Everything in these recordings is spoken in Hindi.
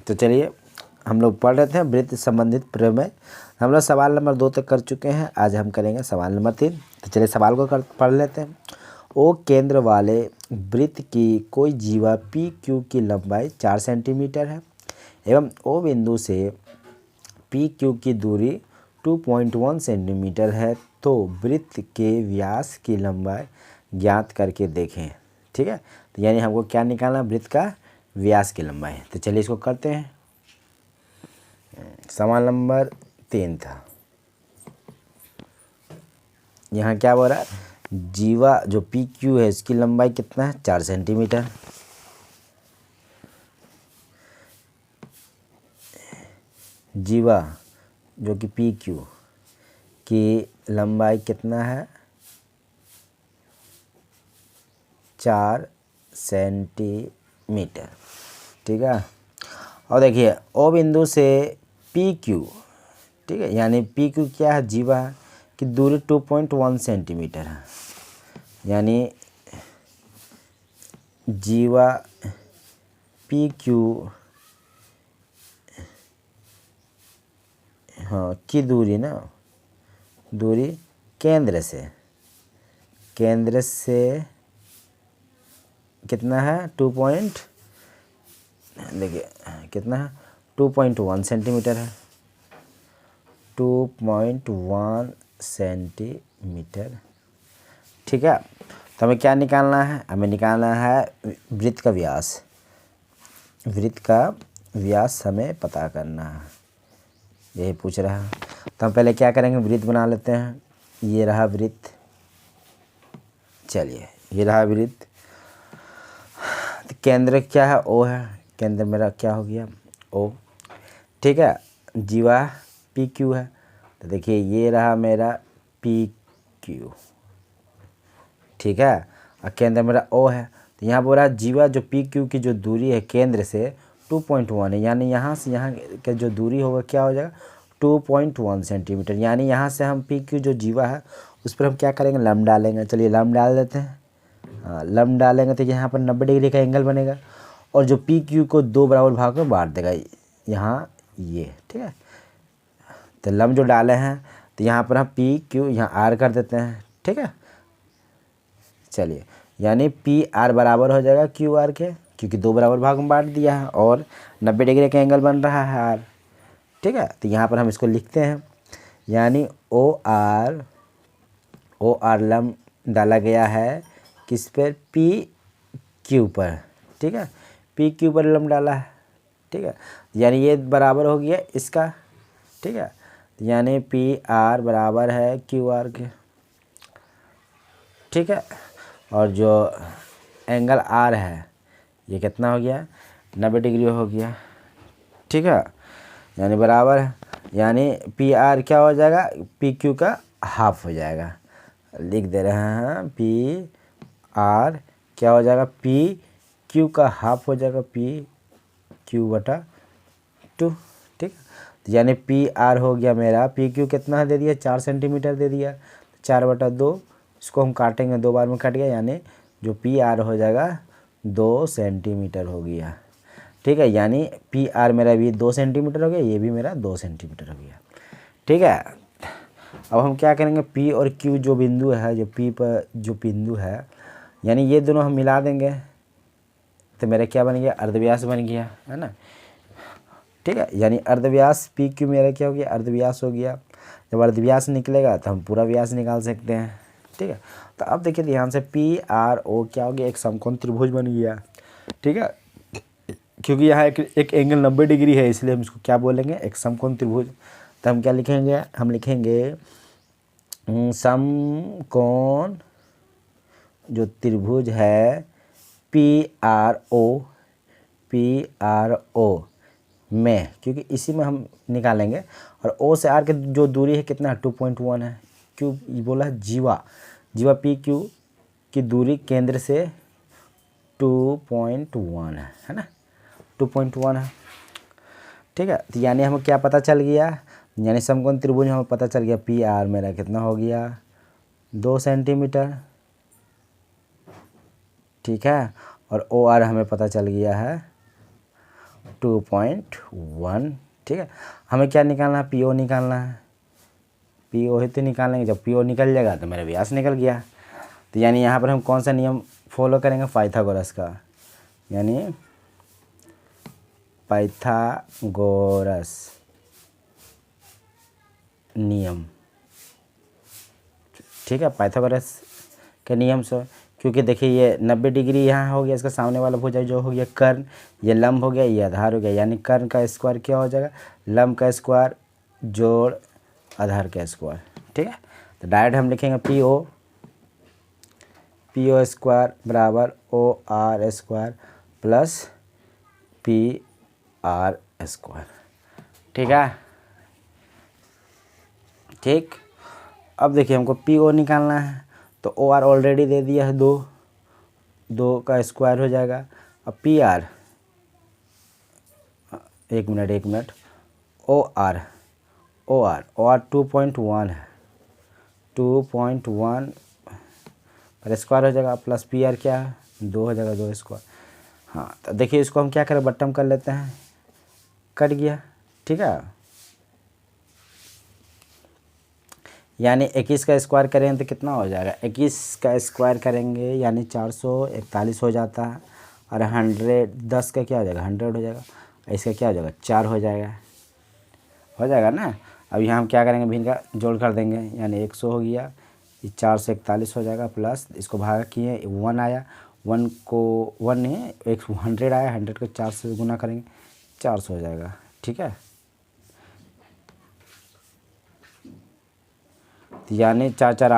तो चलिए हम लोग पढ़ रहे थे वृत्त संबंधित प्रमेय। हम लोग सवाल नंबर 2 तक कर चुके हैं। आज हम करेंगे सवाल नंबर 3। तो चलिए सवाल को पढ़ लेते हैं। ओ केंद्र वाले वृत्त की कोई जीवा पी क्यू की लंबाई 4 सेंटीमीटर है एवं ओ बिंदु से पी क्यू की दूरी 2.1 सेंटीमीटर है, तो वृत्त के व्यास की लंबाई ज्ञात करके देखें। ठीक है, तो यानी हमको क्या निकालना, वृत्त का व्यास की लंबाई। तो चलिए इसको करते हैं। सवाल नंबर 3 था। यहाँ क्या बोल रहा है, जीवा जो पी क्यू है इसकी लंबाई कितना है, 4 सेंटीमीटर। जीवा जो कि पी क्यू की लंबाई कितना है, 4 सेंटीमीटर। ठीक है, और देखिए ओ बिंदु से पी क्यू, ठीक है, यानी पी क्यू क्या है, जीवा की दूरी 2.1 सेंटीमीटर है। यानी जीवा पी क्यू की दूरी ना, दूरी केंद्र से कितना है, देखिए कितना है, 2.1 सेंटीमीटर है। 2.1 सेंटीमीटर। ठीक है, तो हमें क्या निकालना है, हमें निकालना है वृत्त का व्यास। वृत्त का व्यास हमें पता करना है, यही पूछ रहा है। तो हम पहले क्या करेंगे, वृत्त बना लेते हैं। ये रहा वृत्त, चलिए ये रहा वृत्त। तो केंद्र क्या है, ओ है, केंद्र मेरा क्या हो गया, ओ। ठीक है, जीवा पी क्यू है, तो देखिए ये रहा मेरा पी क्यू। ठीक है, और केंद्र मेरा ओ है। तो यहाँ बोल रहा है जीवा जो पी क्यू की जो दूरी है केंद्र से 2.1 है, यानी यहाँ से यहाँ का जो दूरी होगा क्या हो जाएगा, 2.1 सेंटीमीटर। यानी यहाँ से हम पी क्यू जो जीवा है उस पर हम क्या करेंगे, लंब डालेंगे। चलिए लंब डाल देते हैं। हाँ, लंब डालेंगे तो यहाँ पर 90 डिग्री का एंगल बनेगा और जो पी क्यू को 2 बराबर भाग में बांट देगा यहाँ ये। ठीक है, तो लंब जो डाले हैं तो यहाँ पर हम पी क्यू यहाँ आर कर देते हैं। ठीक है, चलिए यानी पी आर बराबर हो जाएगा क्यू आर के, क्योंकि 2 बराबर भाग में बांट दिया है और 90 डिग्री का एंगल बन रहा है आर। ठीक है, तो यहाँ पर हम इसको लिखते हैं, यानी ओ आर लंब डाला गया है किस पर, पी क्यू पर। ठीक है, पी क्यू पर लंब डाला है। ठीक है, यानी ये बराबर हो गया इसका। ठीक है, यानी पी आर बराबर है क्यू आर के। ठीक है, और जो एंगल आर है ये कितना हो गया, 90 डिग्री हो गया। ठीक है, यानी बराबर है, यानी पी आर क्या हो जाएगा, पी क्यू का हाफ हो जाएगा। लिख दे रहे हैं पी आर क्या हो जाएगा, पी क्यू का हाफ हो जाएगा, पी क्यू बटा 2। ठीक है, तो यानी पी आर हो गया मेरा, पी क्यू कितना दे दिया, 4 सेंटीमीटर दे दिया, 4/2। इसको हम काटेंगे, 2 बार में कट गया, यानी जो पी आर हो जाएगा 2 सेंटीमीटर हो गया। ठीक है, यानी पी आर मेरा भी 2 सेंटीमीटर हो गया, ये भी मेरा 2 सेंटीमीटर हो गया। ठीक है, अब हम क्या करेंगे, पी और क्यू जो बिंदु है, जो पी पर जो बिंदु है, यानी ये दोनों हम मिला देंगे तो मेरा क्या बन गया, अर्धव्यास बन गया, है ना। ठीक है, यानी अर्धव्यास पी क्यू मेरा क्या हो गया, अर्धव्यास हो गया। जब अर्धव्यास निकलेगा तो हम पूरा व्यास निकाल सकते हैं। ठीक है, तो अब देखिए ध्यान से, पी आर ओ क्या हो गया, एक समकोण त्रिभुज बन गया। ठीक है, क्योंकि यहाँ एक एंगल 90 डिग्री है, इसलिए हम इसको क्या बोलेंगे, एक समकोण त्रिभुज। तो हम क्या लिखेंगे, हम लिखेंगे समकोण जो त्रिभुज है पी आर ओ में, क्योंकि इसी में हम निकालेंगे। और ओ से आर के जो दूरी है कितना है, 2.1 है। क्यों बोला है, जीवा पी क्यू की दूरी केंद्र से 2.1 है ना, 2.1 है। ठीक है, तो यानी हमें क्या पता चल गया, यानी समकोण त्रिभुज हमें पता चल गया, पी आर मेरा कितना हो गया, 2 सेंटीमीटर। ठीक है, और ओ आर हमें पता चल गया है 2.1। ठीक है, हमें क्या निकालना है, पी ओ निकालना है। पी ओ ही तो निकालेंगे, जब पी ओ निकल जाएगा तो मेरा व्यास निकल गया। तो यानी यहाँ पर हम कौन सा नियम फॉलो करेंगे, पाइथागोरस का, यानी पाइथागोरस नियम। ठीक है, पाइथागोरस के नियम से, क्योंकि देखिए ये 90 डिग्री यहाँ हो गया, इसका सामने वाला भुजा जो हो गया कर्ण, ये लंब हो गया, ये आधार हो गया, यानी कर्ण का स्क्वायर क्या हो जाएगा, लंब का स्क्वायर जोड़ आधार का स्क्वायर। ठीक है, तो डायरेक्ट हम लिखेंगे पी ओ स्क्वायर बराबर O R square plus P R square. ठीक है, ठीक। अब देखिए हमको पी ओ निकालना है, तो ओ आर ऑलरेडी दे दिया है, 2 का स्क्वायर हो जाएगा। अब पी आर, एक मिनट, ओ आर 2.1 है, 2.1 पर स्क्वायर हो जाएगा, प्लस पी आर क्या है, 2 हो जाएगा, 2 स्क्वायर। हाँ, तो देखिए इसको हम क्या करें, बट्टम कर लेते हैं, कट गया। ठीक है, यानी 21 का स्क्वायर करेंगे तो कितना हो जाएगा, 21 का स्क्वायर करेंगे यानी 441 हो जाता है, और 10 का क्या हो जाएगा, 100 हो जाएगा, इसका क्या हो जाएगा, 4 हो जाएगा ना। अब यहाँ हम क्या करेंगे, भी इनका जोड़ कर देंगे, यानी 100 हो गया, ये 441 हो जाएगा, प्लस इसको भागा किए 1 आया, 1 को 1 नहीं, 100 आया, 100 को 4 से गुना करेंगे, 400 हो जाएगा। ठीक है, यानी 4 4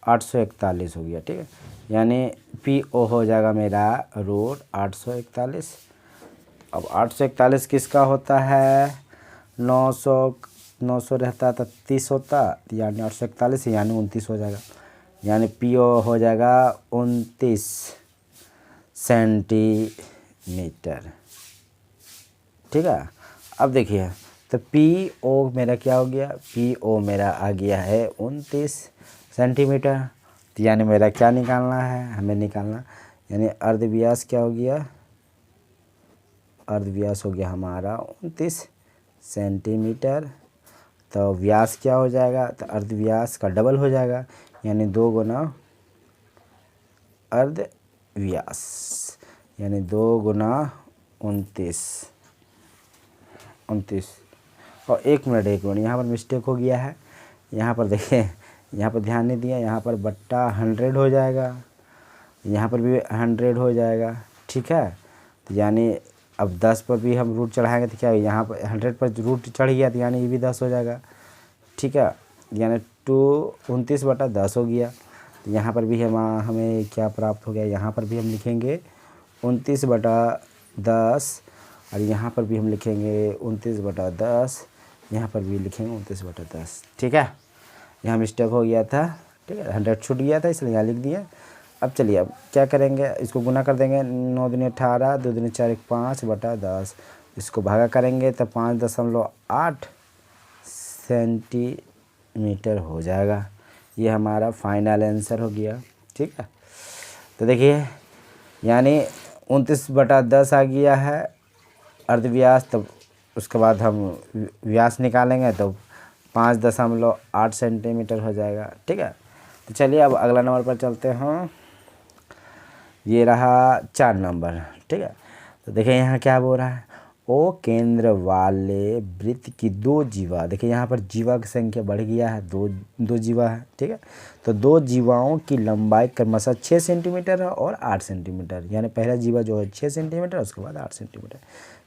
841 हो गया। ठीक है, यानी पी ओ हो जाएगा मेरा रूट 841। अब 841 किसका होता है, 900 रहता तो 30 होता, यानी 841 यानी 29 हो जाएगा, यानी पी ओ हो जाएगा 29 सेंटीमीटर। ठीक है, अब देखिए तो पी ओ मेरा क्या हो गया, पी ओ मेरा आ गया है 29 सेंटीमीटर। तो यानी मेरा क्या निकालना है, हमें निकालना, यानी अर्धव्यास क्या हो गया, अर्धव्यास हो गया हमारा 29 सेंटीमीटर। तो व्यास क्या हो जाएगा, तो अर्धव्यास का डबल हो जाएगा, यानी 2 गुना अर्धव्यास, यानी 2 गुना 29। और एक मिनट यहाँ पर मिस्टेक हो गया है, यहाँ पर देखिए, यहाँ पर ध्यान नहीं दिया, यहाँ पर बट्टा 100 हो जाएगा, यहाँ पर भी 100 हो जाएगा। ठीक है, तो यानी अब 10 पर भी हम रूट चढ़ाएंगे तो क्या, यहाँ पर 100 पर रूट चढ़ गया, तो यानी ये भी 10 हो जाएगा। ठीक है, यानी 29/10 हो गया। तो यहाँ पर भी हमें क्या प्राप्त हो गया, यहाँ पर भी हम लिखेंगे 29/10, और यहाँ पर भी हम लिखेंगे 29/10, यहाँ पर भी लिखेंगे 29/10। ठीक है, यहाँ मिस्टेक हो गया था। ठीक है, 100 छूट गया था, इसलिए यहाँ लिख दिया। अब चलिए, अब क्या करेंगे, इसको गुना कर देंगे, 9 दूनी 18, 2 दूनी 4, 5/10, इसको भागा करेंगे तो 5.8 सेंटीमीटर हो जाएगा। ये हमारा फाइनल आंसर हो गया। ठीक है, तो देखिए यानी 29/10 आ गया है अर्धव्यास। तब उसके बाद हम व्यास निकालेंगे तो 5.8 सेंटीमीटर हो जाएगा। ठीक है, तो चलिए अब अगला नंबर पर चलते हैं। ये रहा 4 नंबर। ठीक है, तो देखिए यहाँ क्या बोल रहा है, ओ केंद्र वाले वृत्त की 2 जीवा, देखिए यहाँ पर जीवा की संख्या बढ़ गया है, दो जीवा है। ठीक है, तो 2 जीवाओं की लंबाई क्रमशः 6 सेंटीमीटर है और 8 सेंटीमीटर, यानी पहला जीवा जो है 6 सेंटीमीटर, उसके बाद 8 सेंटीमीटर।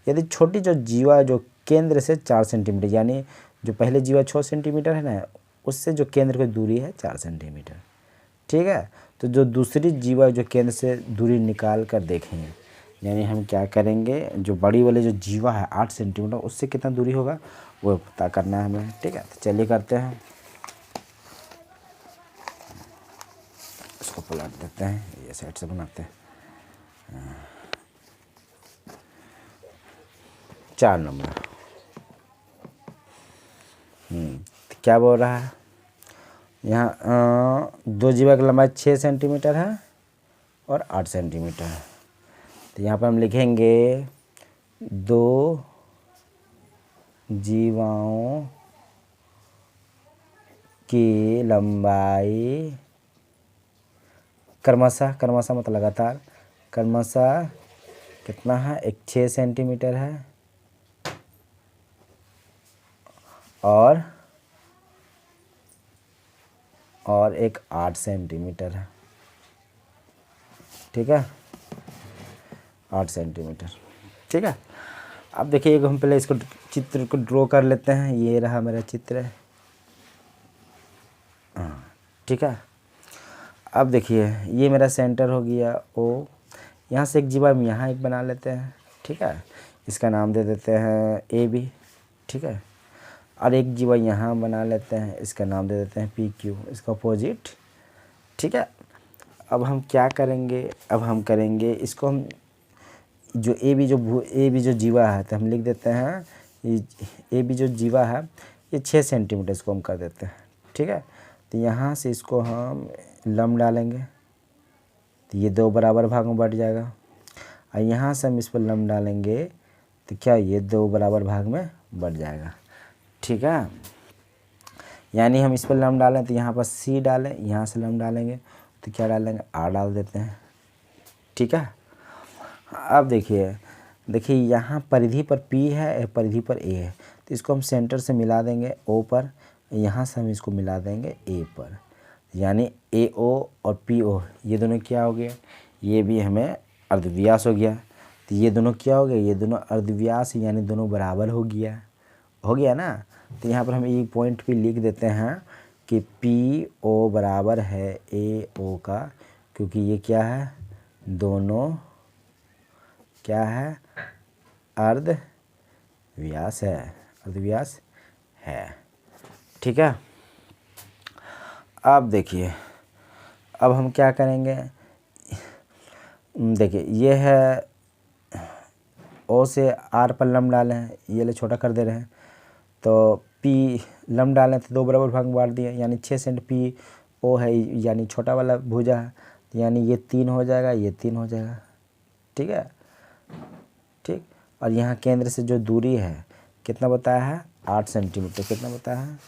यदि छोटी जो जीवा जो केंद्र से 4 सेंटीमीटर, यानी जो पहले जीवा 6 सेंटीमीटर है ना, उससे जो केंद्र की दूरी है 4 सेंटीमीटर। ठीक है, तो जो दूसरी जीवा जो केंद्र से दूरी निकाल कर देखेंगे, यानी हम क्या करेंगे, जो बड़ी वाले जो जीवा है 8 सेंटीमीटर, उससे कितना दूरी होगा वो पता करना है हमें। ठीक है, तो चलिए करते हैं, इसको पलट देते हैं, ये साइड से बनाते हैं। 4 नंबर तो क्या बोल रहा है, यहाँ 2 जीवा की लंबाई 6 सेंटीमीटर है और 8 सेंटीमीटर है। तो यहाँ पर हम लिखेंगे 2 जीवाओं की लंबाई क्रमशः, क्रमशः मतलब लगातार, क्रमशः कितना है, एक 6 सेंटीमीटर है और एक 8 सेंटीमीटर है। ठीक है, 8 सेंटीमीटर। ठीक है, अब देखिए हम पहले इसको चित्र को ड्रॉ कर लेते हैं। ये रहा मेरा चित्र। हाँ, ठीक है। अब देखिए ये मेरा सेंटर हो गया ओ। यहाँ से एक जीवा हम यहाँ एक बना लेते हैं। ठीक है, इसका नाम दे देते हैं ए बी। ठीक है, और एक जीवा यहाँ बना लेते हैं, इसका नाम दे देते हैं पी क्यू, इसका अपोजिट। ठीक है, अब हम क्या करेंगे, अब हम करेंगे इसको, हम जो ए बी जो जीवा है तो हम लिख देते हैं, ए बी जो जीवा है ये 6 सेंटीमीटर, इसको हम कर देते हैं। ठीक है, तो यहाँ से इसको हम लंब डालेंगे तो ये 2 बराबर भाग में बढ़ जाएगा, और यहाँ से हम इस पर लंब डालेंगे तो क्या ये 2 बराबर भाग में बढ़ जाएगा। ठीक है, यानी हम इस पर लंब डालें तो यहाँ पर सी डालें, यहाँ से लंब डालेंगे तो क्या डालेंगे, आर डाल देते हैं। ठीक है, अब देखिए यहाँ परिधि पर P है, परिधि पर A है, तो इसको हम सेंटर से मिला देंगे O पर, यहाँ से हम इसको मिला देंगे A पर, यानी AO और PO ये दोनों क्या हो गया, ये भी हमें अर्धव्यास हो गया। तो ये दोनों क्या हो गया, ये दोनों अर्धव्यास, यानी दोनों बराबर हो गया ना। तो यहाँ पर हम ये पॉइंट भी लिख देते हैं कि PO बराबर है AO का, क्योंकि ये क्या है, दोनों क्या है, अर्धव्यास है। ठीक है, अब देखिए अब हम क्या करेंगे, देखिए ये है ओ से आर पर लंब डाले हैं, ये ले छोटा कर दे रहे हैं, तो पी लंब डालें तो 2 बराबर भाग में बांट दिए, यानी 6 सेंट पी ओ है, यानी छोटा वाला भुजा है, यानी ये 3 हो जाएगा, ये 3 हो जाएगा। ठीक है, ठीक, और यहाँ केंद्र से जो दूरी है कितना बताया है, 8 सेंटीमीटर। कितना बताया है,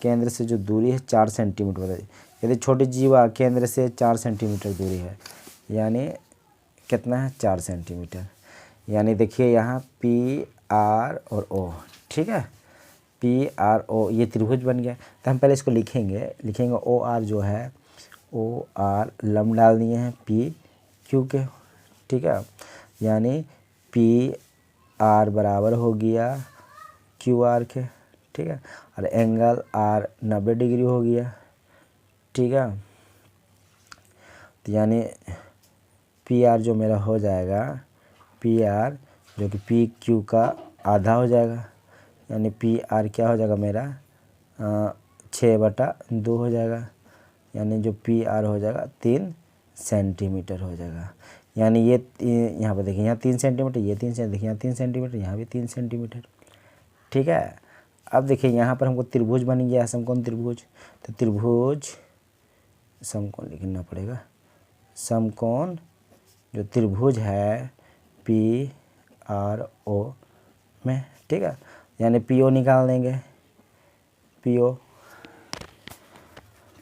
केंद्र से जो दूरी है 4 सेंटीमीटर बताइए। यदि छोटी जीवा केंद्र से 4 सेंटीमीटर दूरी है, यानी कितना है, 4 सेंटीमीटर। यानी देखिए यहाँ पी आर और ओ। ठीक है, पी आर ओ ये त्रिभुज बन गया। तो हम पहले इसको लिखेंगे ओ आर जो है, ओ आर लंब डाल दिए हैं पी क्यू के। ठीक है, यानी पी आर बराबर हो गया क्यू आर के। ठीक है, और एंगल आर 90 डिग्री हो गया। ठीक है, तो यानी पी आर जो मेरा हो जाएगा, पी आर जो कि पी क्यू का आधा हो जाएगा, यानी पी आर क्या हो जाएगा मेरा 6/2 हो जाएगा, यानी जो पी आर हो जाएगा 3 सेंटीमीटर हो जाएगा। यानी ये यहाँ पर देखिए, यहाँ 3 सेंटीमीटर, ये 3 सेंटीमीटर, यहाँ 3 सेंटीमीटर, यहाँ भी 3 सेंटीमीटर। ठीक है, अब देखिए यहाँ पर हमको त्रिभुज बन गया, समकोण त्रिभुज। तो त्रिभुज समकोण लिखना पड़ेगा, समकोण जो त्रिभुज है पी आर ओ में। ठीक है, यानी पी ओ निकाल देंगे, पी ओ।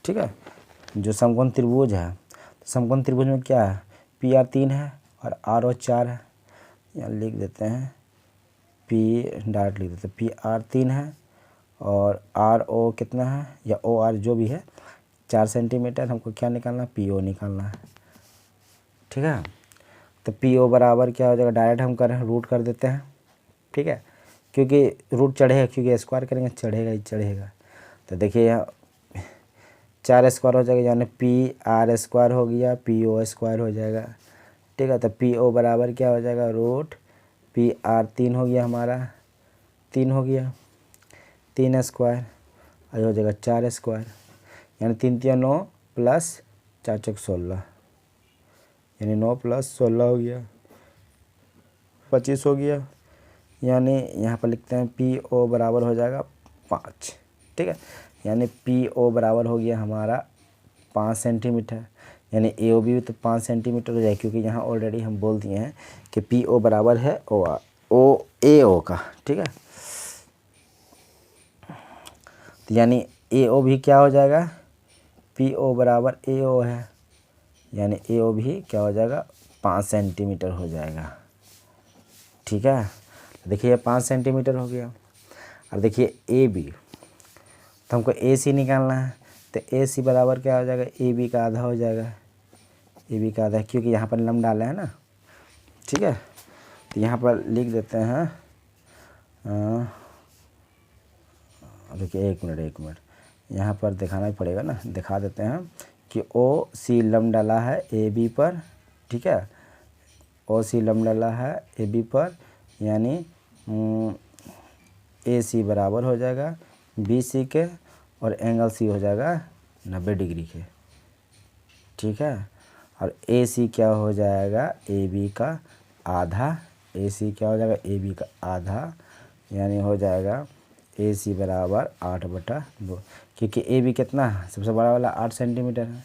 ठीक है, जो समकोण त्रिभुज है, तो समकोण त्रिभुज में क्या है, पी आर 3 है और आर ओ 4 है। यहाँ लिख देते हैं पी डायरेक्ट लिख देते हैं, पी आर 3 है और आर ओ कितना है, या ओ आर जो भी है 4 सेंटीमीटर। हमको क्या निकालना है, पी ओ निकालना है। ठीक है, तो पी ओ बराबर क्या हो जाएगा, डायरेक्ट हम करें रूट कर देते हैं। ठीक है, क्योंकि रूट चढ़ेगा, क्योंकि स्क्वायर करेंगे चढ़ेगा ही चढ़ेगा। तो देखिए यहाँ 4 स्क्वायर हो जाएगा, यानी पी आर स्क्वायर हो गया, पी ओ स्क्वायर हो जाएगा। ठीक है, तो पी ओ बराबर क्या हो जाएगा, रूट पी आर 3 हो गया हमारा, 3 हो गया, 3 स्क्वायर और हो जाएगा 4 स्क्वायर, यानी 3 3 9 प्लस 4 4 16, यानी 9 प्लस 16 हो गया, 25 हो गया। यानी यहाँ पर लिखते हैं पी ओ बराबर हो जाएगा 5। ठीक है, यानी पी ओ बराबर हो गया हमारा 5 सेंटीमीटर। यानी ए ओ बी तो 5 सेंटीमीटर हो जाएगा, क्योंकि यहाँ ऑलरेडी हम बोल दिए हैं कि पी ओ बराबर है ओ ए ओ का, ठीक है। तो यानी ए ओ भी क्या हो जाएगा, पी ओ बराबर ए ओ है, यानी ए ओ भी क्या हो जाएगा 5 सेंटीमीटर हो जाएगा, ठीक है। तो देखिए 5 सेंटीमीटर हो गया। और देखिए ए बी, तो हमको ए सी निकालना है, तो ए सी बराबर क्या हो जाएगा, ए बी का आधा हो जाएगा, ए बी का आधा, क्योंकि यहाँ पर लम डाला है ना, ठीक है। तो यहाँ पर लिख देते हैं, देखिए एक मिनट यहाँ पर दिखाना ही पड़ेगा ना, दिखा देते हैं कि ओ सी लम डाला है ए बी पर, ठीक है। ओ सी लम डाला है ए बी पर, यानी ए सी बराबर हो जाएगा बी सी के, और एंगल सी हो जाएगा 90 डिग्री के, ठीक है। और ए सी क्या हो जाएगा, ए बी का आधा, ए सी क्या हो जाएगा, ए बी का आधा, यानी हो जाएगा ए सी बराबर 8/2, क्योंकि ए बी कितना है, सबसे बड़ा वाला 8 सेंटीमीटर है।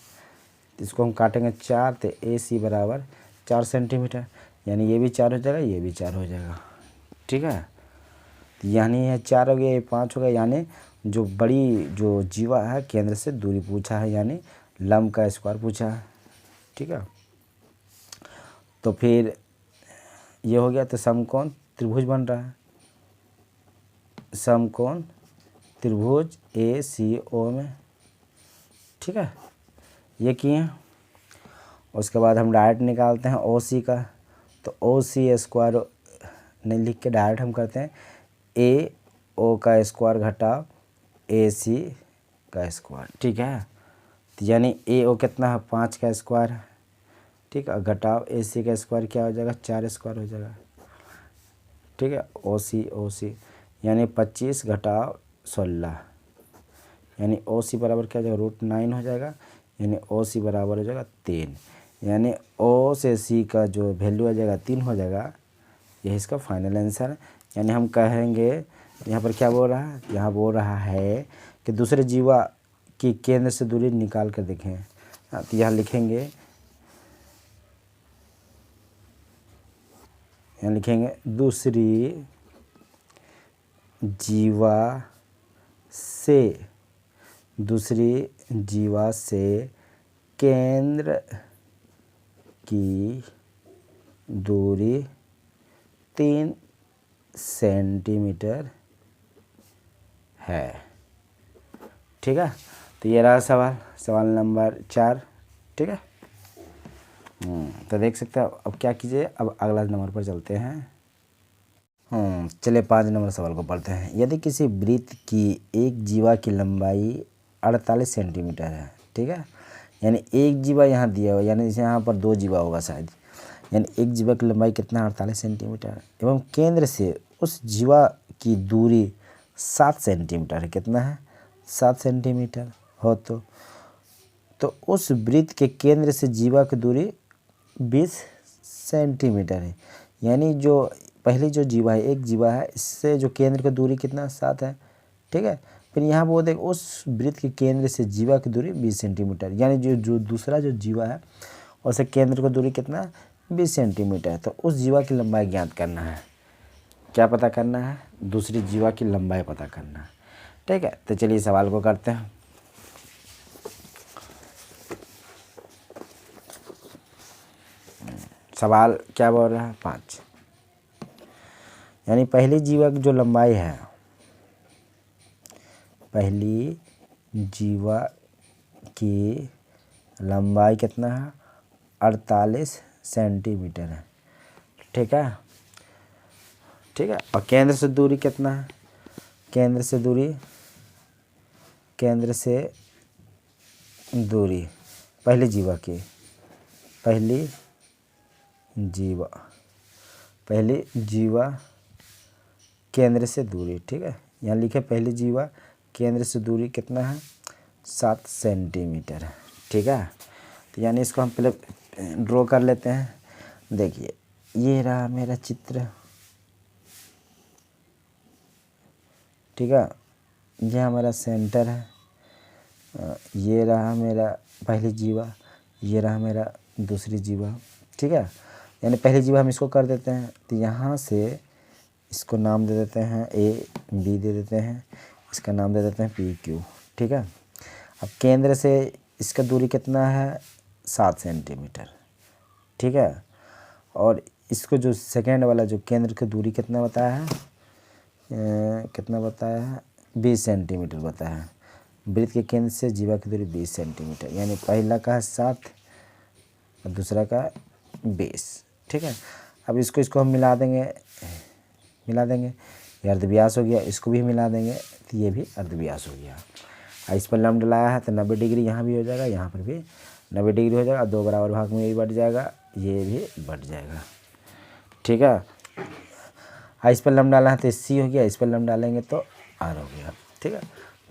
तो इसको हम काटेंगे 4, तो ए सी बराबर 4 सेंटीमीटर, यानी ये भी 4 हो जाएगा, ये भी 4 हो जाएगा, ठीक है। तो यानी ये 4 हो गया, ये 5 हो गया, यानी जो बड़ी जो जीवा है केंद्र से दूरी पूछा है, यानी लंब का स्क्वायर पूछा है, ठीक है। तो फिर ये हो गया, तो समकोण त्रिभुज बन रहा है, समकोण त्रिभुज ए सी ओ में, ठीक है, ये किए। उसके बाद हम डायरेक्ट निकालते हैं ओ सी का, तो ओ सी स्क्वायर नहीं लिख के डायरेक्ट हम करते हैं ए ओ का स्क्वायर घटाव ए सी का स्क्वायर, ठीक है। तो यानी ए ओ कितना है, 5 का स्क्वायर है, ठीक है, घटाव ए सी का स्क्वायर क्या हो जाएगा, 4 स्क्वायर हो जाएगा, ठीक है। ओ सी यानी 25 घटाव 16, यानी ओ सी बराबर क्या हो जाएगा, √9 हो जाएगा, यानी ओ सी बराबर हो जाएगा 3, यानी ओ से सी का जो वैल्यू आ जाएगा 3 हो जाएगा, यही इसका फाइनल आंसर है। यानी हम कहेंगे, यहाँ पर क्या बोल रहा है, यहाँ बोल रहा है कि दूसरे जीवा की केंद्र से दूरी निकाल कर देखें। तो यहाँ लिखेंगे, दूसरी जीवा से केंद्र की दूरी 3 सेंटीमीटर है, ठीक है। तो ये रहा सवाल नंबर 4, ठीक है। तो देख सकते हैं। अब क्या कीजिए, अब अगला नंबर पर चलते हैं। चलिए 5 नंबर सवाल को पढ़ते हैं। यदि किसी वृत्त की एक जीवा की लंबाई 48 सेंटीमीटर है, ठीक है, यानी एक जीवा यहाँ दिया हुआ, यानी जैसे यहाँ पर 2 जीवा होगा शायद, यानी एक जीवा की लंबाई कितना 48 सेंटीमीटर है, एवं केंद्र से उस जीवा की दूरी 7 सेंटीमीटर है, कितना है 7 सेंटीमीटर हो, तो उस वृत्त के केंद्र से जीवा की दूरी 20 सेंटीमीटर है। यानी जो पहली जो जीवा है, एक जीवा है, इससे जो केंद्र की दूरी कितना 7 है, ठीक है। फिर यहाँ बोल दे उस वृत्त के केंद्र से जीवा की दूरी 20 सेंटीमीटर, यानी जो दूसरा जो जीवा है उससे केंद्र की दूरी कितना 20 सेंटीमीटर है। तो उस जीवा की लंबाई ज्ञात करना है। क्या पता करना है, दूसरी जीवा की लंबाई पता करना है, ठीक है। तो चलिए सवाल को करते हैं। सवाल क्या बोल रहा है, 5, यानी पहली जीवा की जो लंबाई है, पहली जीवा की लंबाई कितना है 48 सेंटीमीटर है, ठीक है, ठीक है। और केंद्र से दूरी कितना है, केंद्र से दूरी पहली जीवा केंद्र से दूरी, ठीक है। यहाँ लिखे पहली जीवा केंद्र से दूरी कितना है 7 सेंटीमीटर है, ठीक है। तो यानी इसको हम पहले ड्रॉ कर लेते हैं। देखिए ये रहा मेरा चित्र, ठीक है, ये हमारा सेंटर है, ये रहा मेरा पहली जीवा, ये रहा मेरा दूसरी जीवा, ठीक है। यानी पहली जीवा हम इसको कर देते हैं, तो यहाँ से इसको नाम दे देते हैं ए, बी दे देते हैं, इसका नाम दे देते हैं पी क्यू, ठीक है। अब केंद्र से इसका दूरी कितना है, 7 सेंटीमीटर, ठीक है। और इसको जो सेकेंड वाला जो केंद्र की दूरी कितना बताया है, कितना बताया है, 20 सेंटीमीटर बताया है। वृत्त के केंद्र से जीवा की दूरी 20 सेंटीमीटर, यानी पहला का है 7 और दूसरा का 20, ठीक है। अब इसको हम मिला देंगे, ये अर्धव्यास हो गया, इसको भी मिला देंगे तो ये भी अर्धव्यास हो गया। और इस पर लंब डलाया है तो 90 डिग्री यहाँ भी हो जाएगा, यहाँ पर भी 90 डिग्री हो जाएगा। 2 बराबर भाग में ये भी बढ़ जाएगा, ये भी बढ़ जाएगा, ठीक है। इस पर लंब डाला है तो सी हो गया, इस पर लंब डालेंगे तो आर हो गया, ठीक है।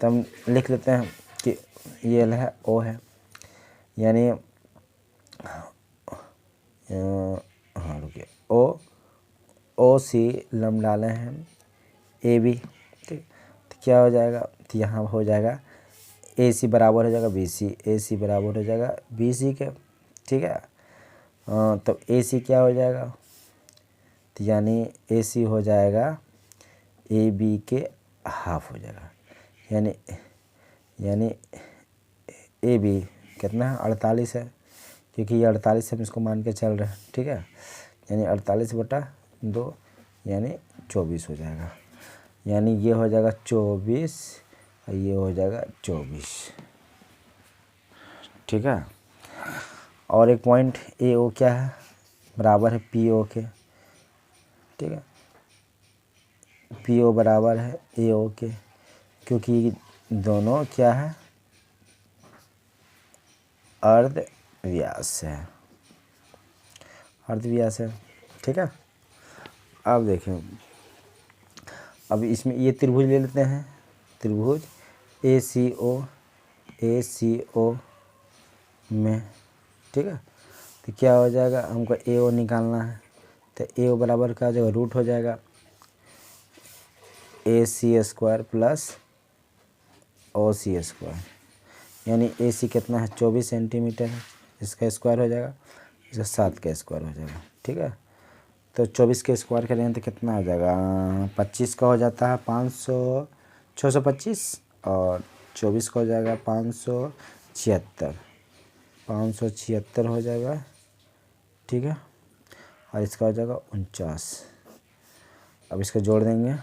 तो हम लिख लेते हैं कि ये है ओ है, यानी हाँ रुकिए, ओ सी लंब डाले हैं ए बी, ठीक। तो क्या हो जाएगा, तो यहाँ हो जाएगा ए सी बराबर हो जाएगा बी सी, ए सी बराबर हो जाएगा बी सी के, ठीक है। तो ए सी क्या हो जाएगा, तो यानी ए सी हो जाएगा ए बी के हाफ हो जाएगा, यानी ए बी कितना है, 48 है, क्योंकि ये 48 हम इसको मान के चल रहे हैं, ठीक है। यानी 48/2 यानी 24 हो जाएगा, यानी ये हो जाएगा 24 और ये हो जाएगा 24, ठीक है। और एक पॉइंट ए ओ क्या है, बराबर है पी ओ के, ठीक है। पी ओ बराबर है ए ओ के, क्योंकि दोनों क्या है, अर्धव्यास है, अर्धव्यास है, ठीक है। अब देखें, अब इसमें ये त्रिभुज ले लेते हैं, त्रिभुज ए सी ओ में, ठीक है। तो क्या हो जाएगा, हमको ए ओ निकालना है, तो ए ओ बराबर का जो रूट हो जाएगा ए सी स्क्वायर प्लस ओ सी स्क्वायर, यानी ए सी कितना है 24 सेंटीमीटर है, इसका स्क्वायर हो जाएगा, इसका 7 का स्क्वायर हो जाएगा, ठीक है। तो 24 के स्क्वायर करेंगे तो कितना हो जाएगा, 25 का हो जाता है 625, और 24 का हो जाएगा 576 हो जाएगा, ठीक है। और इसका हो जाएगा 49। अब इसका जोड़ देंगे,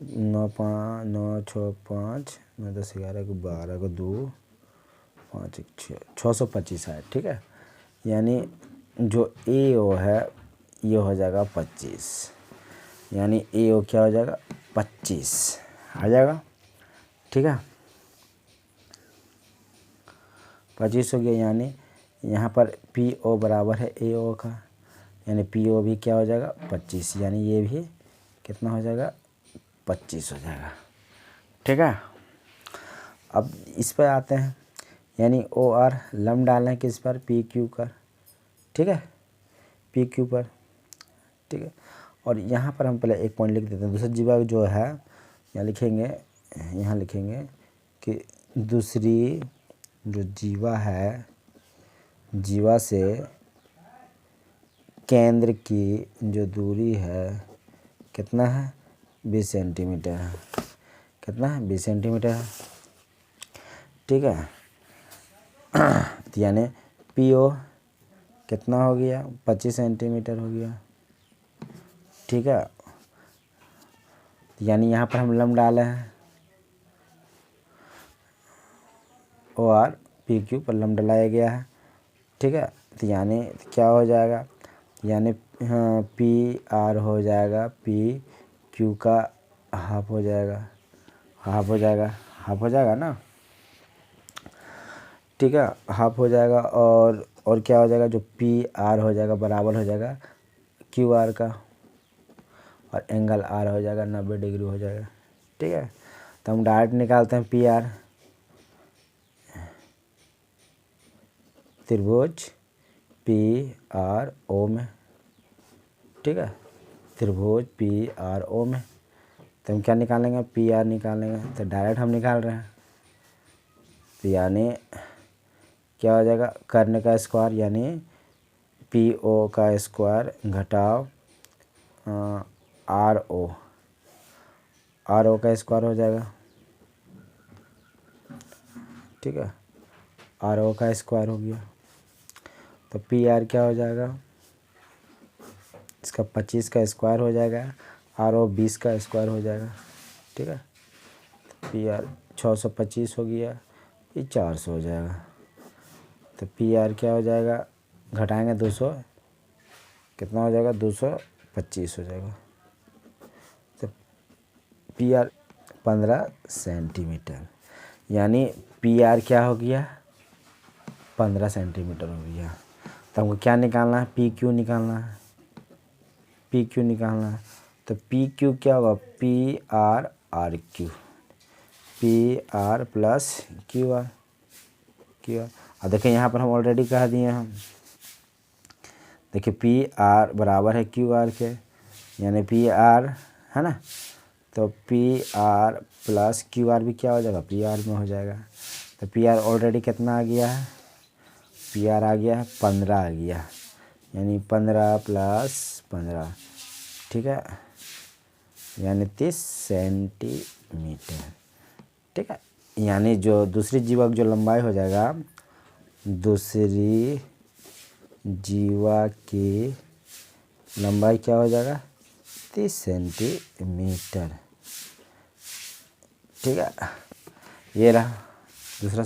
9 5 9 6 5 9 10 11 को 12 को 2 5 1 6 625 है, ठीक है। यानी जो ए ओ है ये हो जाएगा 25, यानी ए ओ क्या हो जाएगा 25 आ जाएगा, ठीक है। 25 हो गया, यानी यहाँ पर पी ओ बराबर है ए ओ का, यानी पी ओ भी क्या हो जाएगा 25, यानी ये भी कितना हो जाएगा 25 हो जाएगा, ठीक है। अब इस पर आते हैं, यानी ओ आर लंब डालना है किस पर, पी क्यू का, ठीक है, पी क्यू पर, ठीक है। और यहाँ पर हम पहले एक पॉइंट लिख देते हैं, दूसरा जीवा जो है यहाँ लिखेंगे कि दूसरी जो जीवा है, जीवा से केंद्र की जो दूरी है कितना है 20 सेंटीमीटर है, कितना है 20 सेंटीमीटर है, ठीक है। तो यानी पी ओ कितना हो गया 25 सेंटीमीटर हो गया, ठीक है। यानी यहाँ पर हम लंब डाले हैं, ओ आर पी क्यू पर लंब डलाया गया है, ठीक है। तो यानी क्या हो जाएगा, यानी हाँ पी आर हो जाएगा पी क्यू का हाफ हो जाएगा, हाफ हो जाएगा ना, ठीक है, हाफ हो जाएगा। और क्या हो जाएगा, जो पी आर हो जाएगा बराबर हो जाएगा क्यू आर का, और एंगल आर हो जाएगा 90 डिग्री हो जाएगा, ठीक है। तो हम डायरेक्ट निकालते हैं पी आर, त्रिभुज पी आर ओ में, ठीक है, त्रिभुज पी आर ओ में। तो हम क्या निकालेंगे, पी आर निकालेंगे, तो डायरेक्ट हम निकाल रहे हैं, तो यानी क्या हो जाएगा, कर्ण का स्क्वायर यानी PO का स्क्वायर घटाव RO का स्क्वायर हो जाएगा। ठीक है, RO का स्क्वायर हो गया। तो PR क्या हो जाएगा, इसका 25 का स्क्वायर हो जाएगा, RO 20 का स्क्वायर हो जाएगा। ठीक है, PR 625 हो गया, ये 400 हो जाएगा। तो PR क्या हो जाएगा, घटाएंगे 200, कितना हो जाएगा, 225 हो जाएगा। तो PR 15 सेंटीमीटर, यानी PR क्या हो गया, 15 सेंटीमीटर हो गया। तो हमको क्या निकालना है, PQ निकालना है, PQ निकालना है। तो PQ क्या होगा, PRRQ, PR प्लस QR। अब देखिए यहाँ पर हम ऑलरेडी कह दिए हम, देखिए PR बराबर है QR के, यानी PR है ना, तो PR प्लस QR भी क्या हो जाएगा, PR में हो जाएगा। तो PR ऑलरेडी कितना आ गया है, PR आ गया है 15 आ गया, यानी 15 प्लस 15, ठीक है, यानी 30 सेंटीमीटर। ठीक है, यानी जो दूसरी जीवा की जो लंबाई हो जाएगा, दूसरी जीवा की लंबाई क्या हो जाएगा, 30 सेंटीमीटर। ठीक है, ये रहा दूसरा